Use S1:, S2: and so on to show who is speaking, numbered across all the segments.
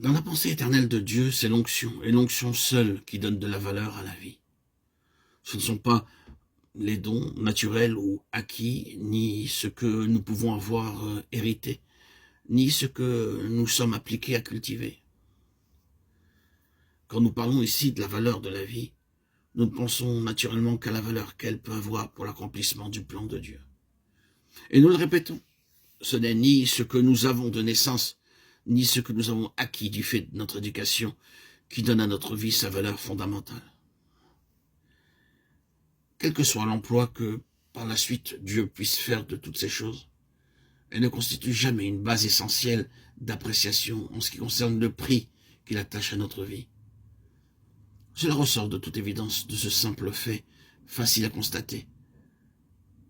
S1: Dans la pensée éternelle de Dieu, c'est l'onction, et l'onction seule qui donne de la valeur à la vie. Ce ne sont pas les dons naturels ou acquis, ni ce que nous pouvons avoir hérité, ni ce que nous sommes appliqués à cultiver. Quand nous parlons ici de la valeur de la vie, nous ne pensons naturellement qu'à la valeur qu'elle peut avoir pour l'accomplissement du plan de Dieu. Et nous le répétons, ce n'est ni ce que nous avons de naissance, ni ce que nous avons acquis du fait de notre éducation qui donne à notre vie sa valeur fondamentale. Quel que soit l'emploi que, par la suite, Dieu puisse faire de toutes ces choses, elle ne constitue jamais une base essentielle d'appréciation en ce qui concerne le prix qu'il attache à notre vie. Cela ressort de toute évidence de ce simple fait, facile à constater.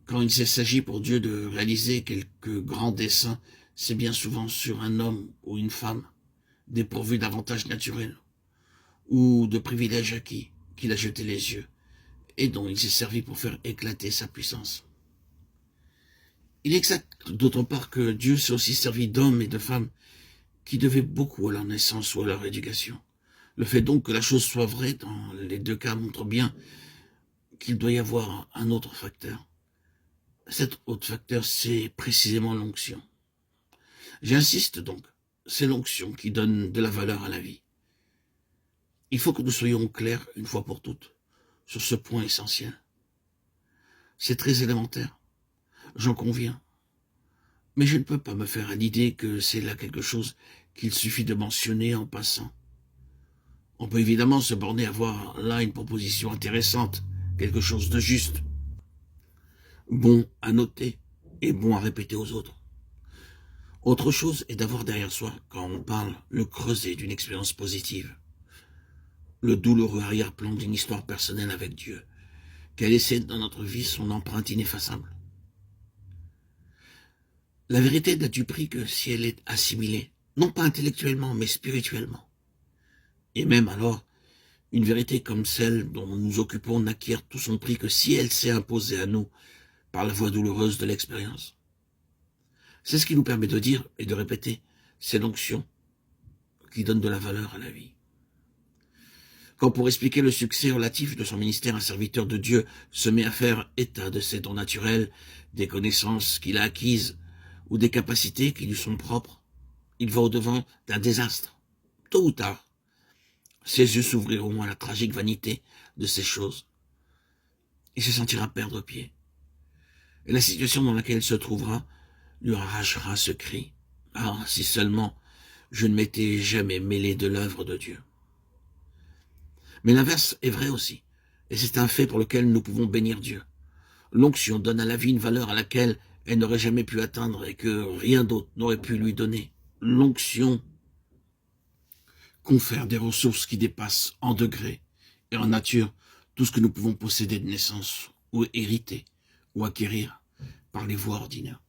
S1: Quand il s'agit pour Dieu de réaliser quelques grands desseins, c'est bien souvent sur un homme ou une femme, dépourvu d'avantages naturels ou de privilèges acquis, qu'il a jeté les yeux et dont il s'est servi pour faire éclater sa puissance. Il est exact d'autre part que Dieu s'est aussi servi d'hommes et de femmes qui devaient beaucoup à leur naissance ou à leur éducation. Le fait donc que la chose soit vraie dans les deux cas montre bien qu'il doit y avoir un autre facteur. Cet autre facteur, c'est précisément l'onction. J'insiste donc, c'est l'onction qui donne de la valeur à la vie. Il faut que nous soyons clairs une fois pour toutes sur ce point essentiel. C'est très élémentaire, j'en conviens. Mais je ne peux pas me faire à l'idée que c'est là quelque chose qu'il suffit de mentionner en passant. On peut évidemment se borner à voir là une proposition intéressante, quelque chose de juste, bon à noter et bon à répéter aux autres. Autre chose est d'avoir derrière soi, quand on parle, le creuset d'une expérience positive, le douloureux arrière-plan d'une histoire personnelle avec Dieu, qui a laissé dans notre vie son empreinte ineffaçable. La vérité n'a du prix que si elle est assimilée, non pas intellectuellement, mais spirituellement. Et même alors, une vérité comme celle dont nous nous occupons n'acquiert tout son prix que si elle s'est imposée à nous par la voie douloureuse de l'expérience. C'est ce qui nous permet de dire et de répéter, c'est l'onction qui donne de la valeur à la vie. Quand pour expliquer le succès relatif de son ministère, un serviteur de Dieu se met à faire état de ses dons naturels, des connaissances qu'il a acquises ou des capacités qui lui sont propres, il va au-devant d'un désastre. Tôt ou tard, ses yeux s'ouvriront à la tragique vanité de ces choses. Il se sentira perdre pied. Et la situation dans laquelle il se trouvera lui arrachera ce cri. Ah, si seulement je ne m'étais jamais mêlé de l'œuvre de Dieu. Mais l'inverse est vrai aussi, et c'est un fait pour lequel nous pouvons bénir Dieu. L'onction donne à la vie une valeur à laquelle elle n'aurait jamais pu atteindre et que rien d'autre n'aurait pu lui donner. L'onction confère des ressources qui dépassent en degrés et en nature tout ce que nous pouvons posséder de naissance ou hériter ou acquérir par les voies ordinaires.